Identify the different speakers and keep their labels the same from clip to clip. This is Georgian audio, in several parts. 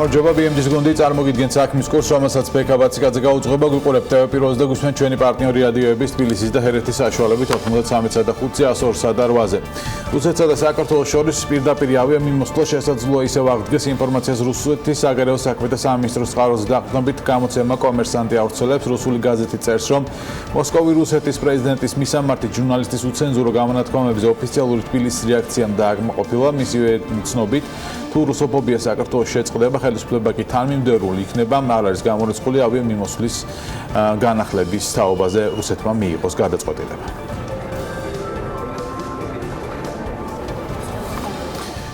Speaker 1: გამარჯობა BMG-ის გუნდი წარმოგიდგენთ საქმის კურსს, რომელსაც ბექაბაციკაძე გაუძღვება. გვიყურებთ TV1 და გვისმენთ ჩვენი პარტნიორი რადიოების თბილისის და ჰერეთის საშუალებით 93-ზე და 5-ზე 102-სა და 8-ზე. რუსეთსა და საქართველოს შორის პირდაპირ ავიამიმოსვლა შესაძლოა ისევ აღდგეს ინფორმაციას რუსეთის საგარეო საქმეთა სამინისტროს წყაროზე დაყრდნობით გამოცემა კომერსანტი ავრცელებს. რუსული გაზეთი წერს, რომ მოსკოვი რუსეთის პრეზიდენტის მისამართი ჟურნალისტის უცენზურო გამონათქვამებზე ოფიციალური თბილისის რეაქციამ დააკმაყოფილა. მისივე ცნობით თუ რუსოფობია საქართველოს შეწყდება, ხელისუფლება კი თანმიმდევრული იქნება, არ არის გამორიცხული ავიამიმოსვლის განახლების თაობაზე რუსეთმა მიიღოს გადაწყვეტილება.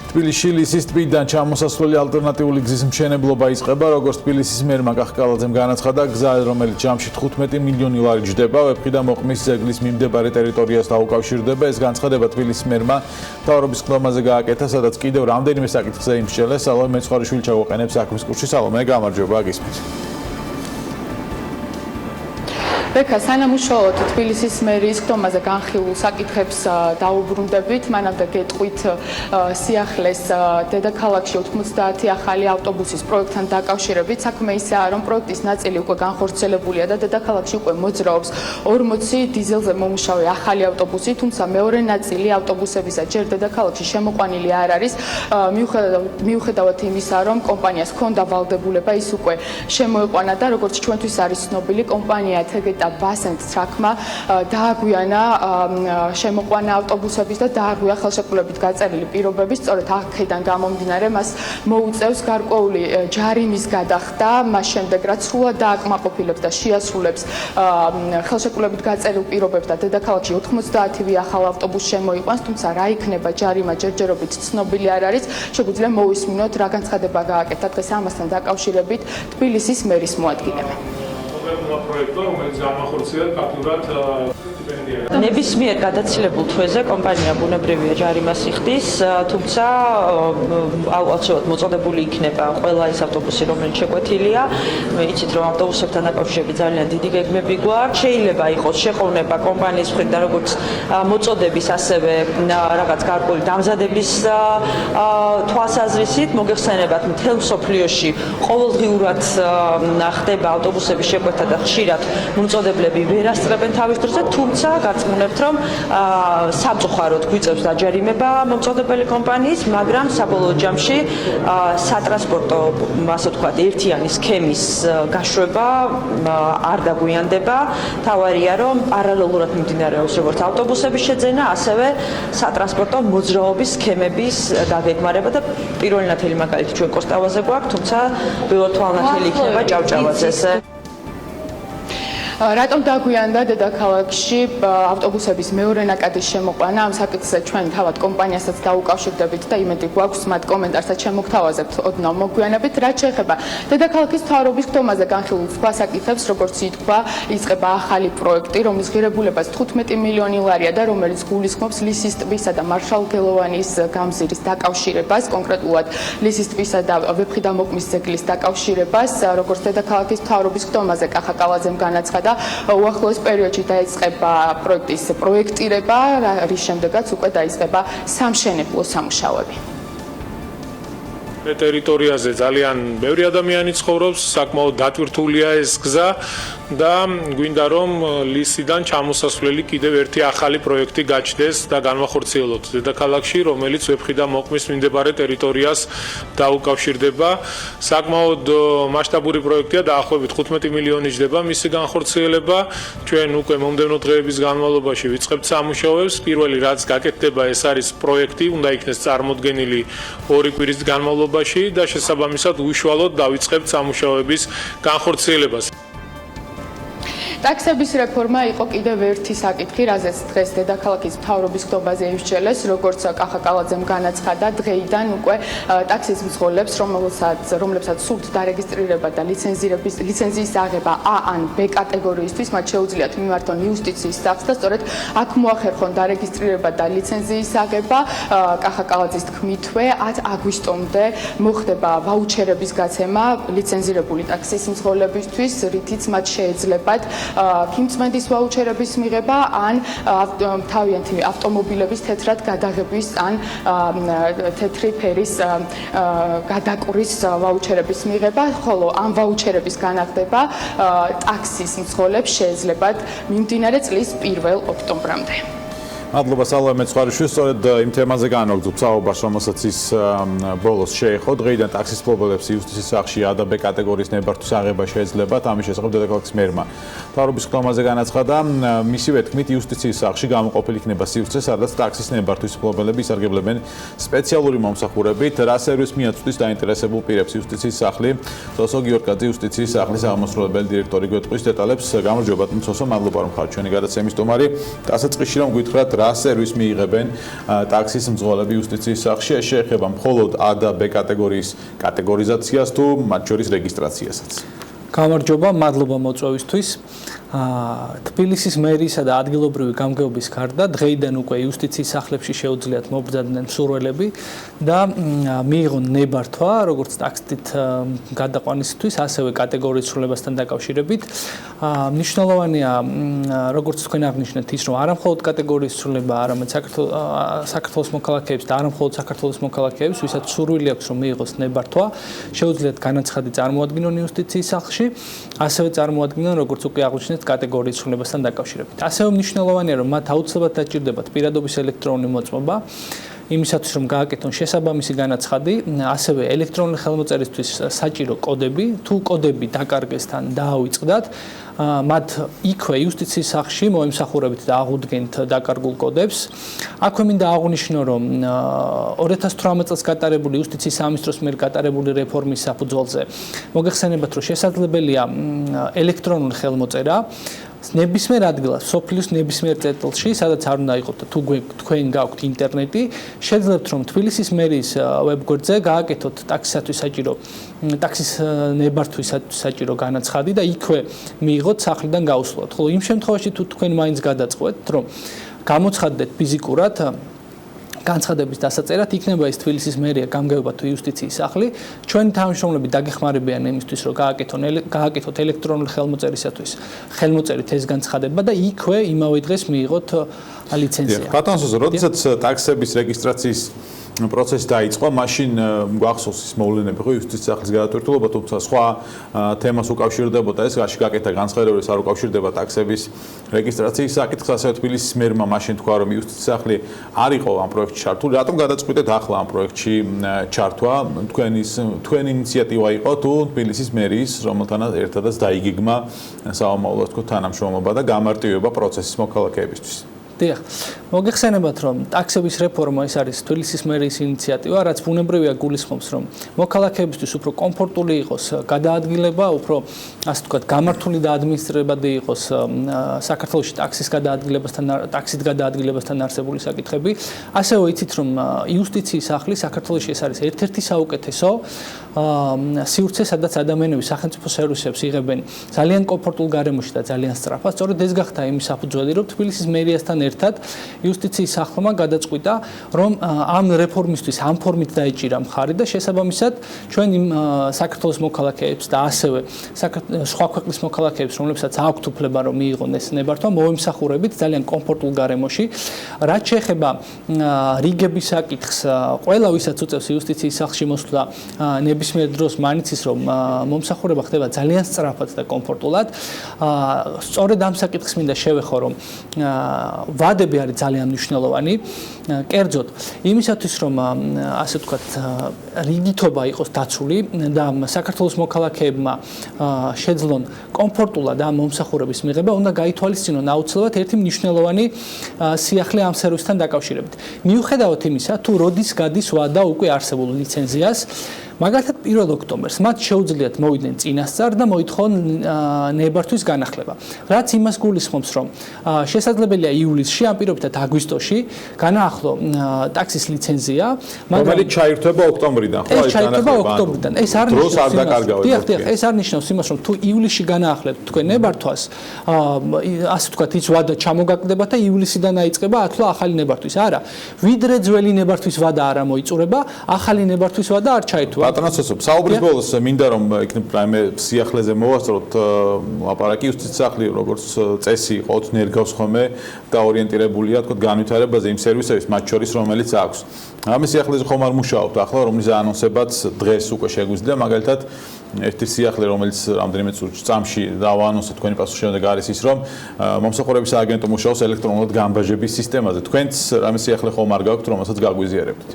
Speaker 1: თბილისში ლისის ტბიდან ჩამოსასვლელი ალტერნატიული გზის მშენებლობა იწყება, როგორც თბილისის მერმა კახკალაძემ განაცხადა, გზა, რომელიც ჯამში 15 მილიონი ლარი ჯდება, ვეფხი და მოყმის ძეგლის მიმდებარე ტერიტორიას დაუკავშირდება. ეს განცხადება თბილისის მერმა მთავრობის ხდომაზე გააკეთა, სადაც კიდევ რამდენიმე საკითხზე იმსჯელეს. სალომე მეცხვარიშვილი ჩაგვაყენებს საქმის კურსში. სალომე, გამარჯობა, გისმენთ.
Speaker 2: ბექა, სანამუშაოდ თბილისის მერის ხდომაზე განხილულ საკითხებს დაუბრუნდებით, მანამდე გეტყვით სიახლეს დედაქალაქში 90 ახალი ავტობუსის პროექტთან დაკავშირებით. საქმე ისაა, რომ პროექტის ნაწილი უკვე განხორციელებულია და დედაქალაქში უკვე მოძრაობს 40 დიზელზე მომუშავე ახალი ავტობუსი, თუმცა მეორე ნაწილი ავტობუსებისა ჯერ დედაქალაქში შემოყვანილი არ არის. მიუხედავად იმისა, რომ კომპანიას ჰქონდა ვალდებულება, ის უკვე შემოიყვანა და როგორც ჩვენთვის არის ცნობილი, კომპანია თეგეტა ბასენთ თრაქმა დააგვიანა შემოყვანა ავტობუსების და დააღვია ხელშეკრულებით გაწერილი პირობები. სწორედ აქედან გამომდინარე, მას მოუწევს გარკვეული ჯარიმის გადახდა, მას შემდეგ რაც სრულად დააკმაყოფილებს და შეასრულებს ხელშეკრულებით გაწერილ პირობებს და დედაქალაქში 90-ვე ახალ ავტობუსს შემოიყვანს, თუმცა რა იქნება ჯარიმა ჯერჯერობით ცნობილი არ არის. შეგვიძლია მოვისმინოთ, რა განცხადება გააკეთა დღეს ამასთან დაკავშირებით თბილისის მერის მოადგილემა.
Speaker 3: პროექტო, რომელიც გამახორციელა ფაქტურად
Speaker 4: ნებისმიერ გადაცილებულ თვეზე კომპანია ბუნებრივია ჯარიმას იხდის, თუმცა აუცილებლად მოწოდებული იქნება ყველა ის ავტობუსი, რომელიც შეკვეთილია. იცით, რომ ავტობუსებთან დაკავშირებით ძალიან დიდი გეგმები გვაქვს. შეიძლება იყოს შეყოვნება კომპანიის მხრიდან როგორც მოწოდების, ასევე რაღაც გარკვეული დამზადების თვალსაზრისით. მოგეხსენებათ, მთელ მსოფლიოში ყოველდღიურად ხდება ავტობუსების შეკვეთა და ხშირად მომწოდებლები ვერ ასწრებენ თავის დროზე, თუმცა გაწმუნებთ, რომ სამწუხაროდ გვიწევს დაჯარიმება მომწოდებელი კომპანიის, მაგრამ საბოლოო ჯამში სატრანსპორტო, ასე ვთქვათ, ერთიანი სქემის გაშვება არ დაგვიანდება. თავარია, რომ პარალელურად მიმდინარეობს როგორც ავტობუსების შეძენა, ასევე სატრანსპორტო მოძრაობის სქემების დაგეგმარება და პირველი ნათელი მაგალითი ჩვენ კოსტავაზე გვაქვს, თუმცა პირველთვალნათელი იქნება ჭავჭავაძეზე.
Speaker 2: რატომ დაგვიანდა დედაქალაქში ავტობუსების მეორე ნაკადის შემოყვანა? ამ საკითხზე ჩვენ თავად კომპანიასაც დაუკავშირდებით და იმედი გვაქვს მათ კომენტარსაც შემოგთავაზებთ ოდნავ მოგვიანებით. რაც შეეხება დედაქალაქის მთავრობის ხდომაზე განხილულ სხვა საკითხებს, როგორც ითქვა, იწყება ახალი პროექტი, რომლის ღირებულებაც 15 მილიონი ლარია და რომელიც გულისხმობს ლისის ტბისა და მარშალ-გელოვანის გამზირის დაკავშირებას, კონკრეტულად ლისის ტბისა და ვეფხი და მოყმის ძეგლის დაკავშირებას, როგორც დედაქალაქის მთავრობის ხდომაზე კახაკალაძემ განაცხადა. უახლოეს პერიოდში დაიწყება პროექტის პროექტირება, რის შემდეგაც უკვე დაიწყება სამშენებლო სამუშაოები.
Speaker 3: ტერიტორიაზე ძალიან ბევრი ადამიანი ცხოვრობს, საკმაოდ დატვირთულია ეს გზა და გვინდა რომ ლისიდან ჩამოსასვლელი კიდევ ერთი ახალი პროექტი გაჩნდეს და განვახორციელოთ დედაქალაქში, რომელიც ვეფხი და მოყმის მიმდებარე ტერიტორიას დაუკავშირდება. საკმაოდ მასშტაბური პროექტია, დაახლოებით 15 მილიონი ჯდება მისი განხორციელება. ჩვენ უკვე მომდევნო დღეების განმავლობაში ვიწყებთ სამუშაოებს. პირველი რაც გაკეთდება, ეს არის პროექტი, უნდა იქნეს წარმოდგენილი 2 კვირის განმავლობაში და შესაბამისად უშუალოდ დავიწყებთ სამუშაოების განხორციელებას.
Speaker 2: ტაქსების რეფორმა იყო კიდევ ერთი საკითხი, რაზეც დღეს დედაქალაქის მთავრობის ხდომაზე იმსჯელეს, როგორც კახაკალაძემ განაცხადა, დღეიდან უკვე ტაქსის მძღოლებს, რომლებსაც სურთ დარეგისტრირება და ლიცენზიის აღება A ან B კატეგორიისთვის, მათ შეუძლიათ მიმართონ იუსტიციის სახლს და სწორედ აქ მოახერხონ დარეგისტრირება და ლიცენზიის აღება. კახაკალაძის თქმითვე 10 აგვისტომდე მოხდება ვაუჩერების გაცემა ლიცენზირებული ტაქსის მძღოლებისთვის, რითიც მათ შეეძლებათ ფინწმენდის ვაუჩერების მიღება ან თავიანთი ავტომობილების თეთრად გადაღების ან თეთრი ფერის გადაკვრის ვაუჩერების მიღება, ხოლო ამ ვაუჩერების განახლება ტაქსის მძღოლებს შეეძლებათ მიმდინარე წლის 1 ოქტომბრამდე.
Speaker 1: მადლობა სალომე მეცხვარიშვილს, სწორედ იმ თემაზე განვაგრძობთ საუბარს, რომელსაც ის ბოლოს შეეხო. დღეიდან ტაქსის მფლობელებს იუსტიციის სახლში A და B კატეგორიის ნებართვის აღება შეეძლებათ. ამის შესახებ დედაქალაქის მერმა მთავრობის ხდომაზე განაცხადა. მისივე თქმით, იუსტიციის სახლში გამოყოფილ იქნება სივრცე, სადაც ტაქსის ნებართვის მფლობელები ისარგებლებენ სპეციალური მომსახურებით. რა სერვისს მიაწვდის დაინტერესებულ პირებს იუსტიციის სახლი? სოსო გიორკაძე იუსტიციის სახლის აღმასრულებელი დირექტორი გვეტყვის დეტალებს. გამარჯობა სოსო, მადლობა რომ ხართ ჩვენი გადაცემის სტუმარი. დასაწყისში რომ გითხრათ რა სერვისს მიიღებენ ტაქსის მძღოლები იუსტიციის სახლში, ეს შეეხება მხოლოდ A და B კატეგორიის კატეგორიზაციას თუ მათ შორის რეგისტრაციასაც.
Speaker 5: გამარჯობა, მადლობა მოწვევისთვის. თბილისის მერიისა და ადგილობრივი გამგეობის გარდა დღეიდან უკვე იუსტიციის სახლებში შეუძლიათ მობრძადნენ მსურველები და მიიღონ ნებართვა როგორც ტაქსით გადაყვანისათვის, ასევე კატეგორიის ცვლილებასთან დაკავშირებით. მნიშვნელოვანია, როგორც თქვენ აღნიშნეთ, ის რომ არა მხოლოდ კატეგორიის ცვლილება, არამედ საქართველოს მოქალაქეებს და არა მხოლოდ საქართველოს მოქალაქეებს, ვისაც სურვილი აქვს რომ მიიღოს ნებართვა, შეუძლიათ განაცხადი წარმოადგინონ იუსტიციის სახლში, ასევე წარმოადგინონ როგორც უკვე აღნიშნეთ კატეგორიის ცვლილებასთან დაკავშირებით. ასევე მნიშვნელოვანია, რომ მათ აუცილებლად დაჭირდებათ პირადობის ელექტრონული მოწმობა, იმისათვის რომ გააკეთონ შესაბამისი განაცხადი, ასევე ელექტრონული ხელმოწერისთვის საჭირო კოდები, თუ კოდები დაკარგეს თან დაავიწყდათ, მათ იქვე იუსტიციის სახლში მოემსახურებით და აღუდგენთ დაკარგულ კოდებს. აქვე მინდა აღვნიშნო, რომ 2018 წელს გატარებული იუსტიციის სამინისტროს მიერ გატარებული რეფორმის საფუძველზე მოგეხსენებათ, რომ შესაძლებელია ელექტრონული ხელმოწერა ნებისმიერ ადგილას, სოფლის ნებისმიერ წერტილში, სადაც არ უნდა იყოთ და თუ თქვენ გაქვთ ინტერნეტი, შეძლებთ რომ თბილისის მერიის ვებგვერდზე გააკეთოთ ტაქსისათვის საჭირო ტაქსის ნებართვის საჭირო განაცხადი და იქვე მიიღოთ სახლიდან გაუსვლელად. ხოლო იმ შემთხვევაში თუ თქვენ მაინც გადაწყვეტთ, რომ გამოცხადდეთ ფიზიკურად განცხადების დასაწერად, იქნება ის თბილისის მერია, გამგეობა თუ იუსტიციის სახლი, ჩვენი თანამშრომლები დაგეხმარებიან იმისთვის, რომ გააკეთოთ ელექტრონული ხელმოწერით ეს განცხადება და იქვე იმავე დღეს მიიღოთ ლიცენზია.
Speaker 1: ბატონო სოსო, როდესაც ტაქსების რეგისტრაციის პროცესი დაიწყო, მაშინ გვახსოვს ის მოვლენები, ხო იუსტიციის სახლის გადატვირთულობა, თუმცა სხვა თემას უკავშირდებოდა ეს, რაში გაკეთა განცხადებები, არ უკავშირდება ტაქსების რეგისტრაციის საკითხს, ასევე თბილისის მერმა მაშინ თქვა, რომ იუსტიციის სახლი არ იყო ამ პროექტში ჩართული. რატომ გადაწყვიტეთ ახლა ამ პროექტში ჩართვა? თქვენი ინიციატივა იყო თუ თბილისის მერიის, რომელთანაც ერთადაც დაიგეგმა საომავლო თანამშრომლობა და გამარტივება პროცესის მოქალაქეებისთვის?
Speaker 5: დიახ, მოგეხსენებათ, რომ ტაქსების რეფორმა ეს არის თბილისის მერიის ინიციატივა, რაც ბუნებრივია გულისხმობს, რომ მოქალაქეებისთვის უფრო კომფორტული იყოს გადაადგილება, უფრო ასე ვთქვათ, გამართული და ადმინისტრირებადი იყოს საქართველოში ტაქსით გადაადგილებასთან არსებული საკითხები. ასევე იცით, რომ იუსტიციის სახლი საქართველოში ეს არის ერთ-ერთი საუკეთესო სივრცე, სადაც ადამიანები სახელმწიფო სერვისებს იღებენ ძალიან კომფორტულ გარემოში და ძალიან სწრაფად. სწორედ ეს გახდა იმის საფუძველი, რომ თბილისის მერიასთან ერთად იუსტიციის სახლმა გადაწყვიტა, რომ ამ რეფორმისთვის ამ ფორმით დაეჭირა მხარი და შესაბამისად ჩვენ იმ საქართველოს მოქალაქეებს და ასევე სხვა ქვეყნის მოქალაქეებს, რომლებსაც აქვთ უფლება რომ მიიღონ ეს ნებართვა, მოემსახურებით ძალიან კომფორტულ გარემოში. რაც შეეხება რიგების საკითხს, ყველა ვისაც უწევს იუსტიციის სახლში მოსვლა ნებისმიერ დროს მაინც ის რომ მომსახურება ხდება ძალიან სწრაფად და კომფორტულად. სწორედ ამ საკითხს მინდა შევეხო, რომ ვადები არის ძალიან მნიშვნელოვანი. კერძოდ, იმისათვის რომ ასე ვთქვათ, რიგითობა იყოს დაცული და საქართველოს მოქალაქეებმა შეძლონ კომფორტულად ამ მომსახურების მიღება, უნდა გაითვალისწინონ აუცილებლად ერთი მნიშვნელოვანი სიახლე ამ სერვისთან დაკავშირებით. მიუხედავად იმისა, თუ როდის გადის ვადა უკვე არსებულ ლიცენზიას, მაგალითად 1 ოქტომბერს მათ შეუძლიათ მოვიდნენ წინასწარ და მოითხოვონ ნებართვის განახლება. რაც იმას გულისხმობს, რომ შესაძლებელია ივლისში, ამ პირობითად აგვისტოში განაახლო ტაქსის ლიცენზია,
Speaker 1: რომელიც ჩაირთვება ოქტომბრიდან, ხო,
Speaker 5: ეს ჩაირთვება ოქტომბრიდან. ეს არ ნიშნავს, დიახ, ეს არ ნიშნავს იმას, რომ თუ ივლისში განაახლებთ თქვენ ნებართვას, ასე ვთქვათ, ის ვადა ჩამოგაკდება და ივლისიდან აიწყება ათლა ახალი ნებართვის. არა, ვიდრე ძველი ნებართვის ვადა არ მოიწურება, ახალი ნებართვის ვადა არ ჩაირთვა.
Speaker 1: ბატონო სოსო, საუბრის ბოლოს მინდა რომ იქნებ რაიმე სიახლეზე მოვასწროთ ლაპარაკი იუსტიციის სახლი როგორც წესი იყო ნერგავს ხოლმე და ორიენტირებულია თქო განვითარებაზე იმ სერვისების მათ შორის რომელიც აქვს. ამის სიახლეზე ხომ არ მუშაობთ ახლა რომლის ანონსებაც დღეს უკვე შეგვიძლია მაგალითად ერთი სიახლე რომელიც რამდენიმე წამში დავაანონსეთ თქვენი პასუხის შემდეგ არის ის რომ მომსახურების სააგენტო მუშაობს ელექტრონულად გამბაჟების სისტემაზე. თქვენც რამე სიახლე ხომ არ გაქვთ რომელსაც გაგვიზიარებთ?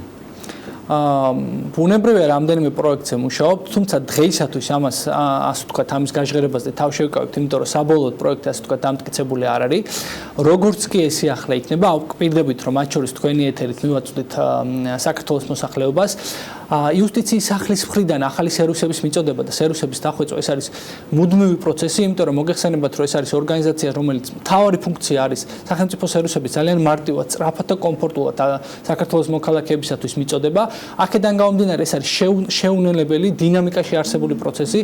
Speaker 5: ბუნებრივია რამდენიმე პროექტზე მუშაობთ, თუმცა დღეისათვის ამას ასე ვთქვათ, ამის გაჟღერებაზე თავ შევიკავებთ, იმიტომ რომ საბოლოოდ პროექტი ასე ვთქვათ დამტკიცებული არ არის. როგორც კი ეს სიახლე იქნება, ვკვირდებით რომ მათ შორის თქვენი ეთერით მივაწვდით საქართველოს მოსახლეობას. იუსტიციის სახლის მხრიდან ახალი სერვისების მიწოდება და სერვისების დახვეწა ეს არის მუდმივი პროცესი, იმიტომ რომ მოგეხსენებათ რომ ეს არის ორგანიზაცია, რომელიც მთავარი ფუნქცია არის სახელმწიფო სერვისების ძალიან მარტივად, სწრაფად და კომფორტულად საქართველოს მოქალაქეებისათვის მიწოდება. აქედან გამომდინარე ეს არის შეუნელებელი დინამიკაში არსებული პროცესი.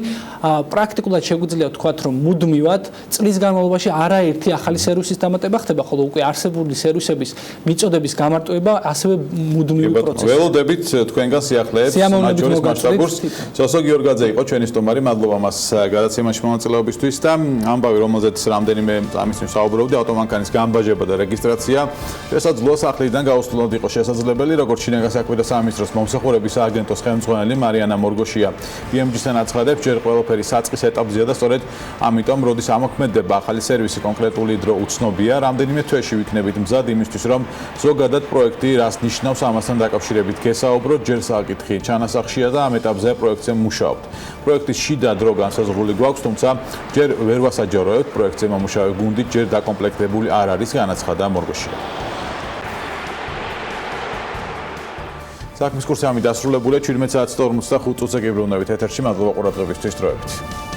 Speaker 5: პრაქტიკულად შეგვიძლია ვთქვათ რომ მუდმივად წლის განმავლობაში არაერთი ახალი სერვისის დამატება ხდება, ხოლო უკვე არსებული სერვისების მიწოდების გამარტივება ასევე მუდმივი პროცესია.
Speaker 1: ველოდებით თქვენგან სიახლეებს მათ შორის მასშტაბურს. სოსო გიორგაძე იყო ჩვენი სტუმარი, მადლობა მას გადაცემაში მონაწილეობისთვის და ამბავი რომელზეც რამდენიმე ამის ვსაუბრობდი ავტომანქანის გამბაჟება და რეგისტრაცია შესაძლოა სახლიდან გაუსვლელად იყო შესაძლებელი, როგორც შინაგან საქმეთა სამინისტროს მომსახურების სააგენტოს ხელმძღვანელი მარიანა მორგოშია BMG-სთან აცხადებს, ჯერ ყველაფერი საწყის ეტაპზეა და სწორედ ამიტომ როდის ამოქმედება ახალი სერვისი კონკრეტული დრო უცნობია, რამდენიმე თვეში ვიქნებით მზად იმისთვის რომ ზოგადად პროექტი რას ნიშნავს ამასთან დაკავშირებით გესაუბროთ, ჯერ საკითხი ჩანასახშია და ამ ეტაპზე პროექტზე მუშაობთ. პროექტის შიდა დრო განსაზღვრული გვაქვს, თუმცა ჯერ ვერ ვასაჯაროებთ პროექტზე მომუშავე გუნდით, ჯერ დაკომპლექტებული არ არის, განაცხადა მორგოშია. საქმის კურსი ამით დასრულებულია 17:45 წუთზე გიბრუნებით ეთერში. მადლობა ყურადღებისთვის, დროებით.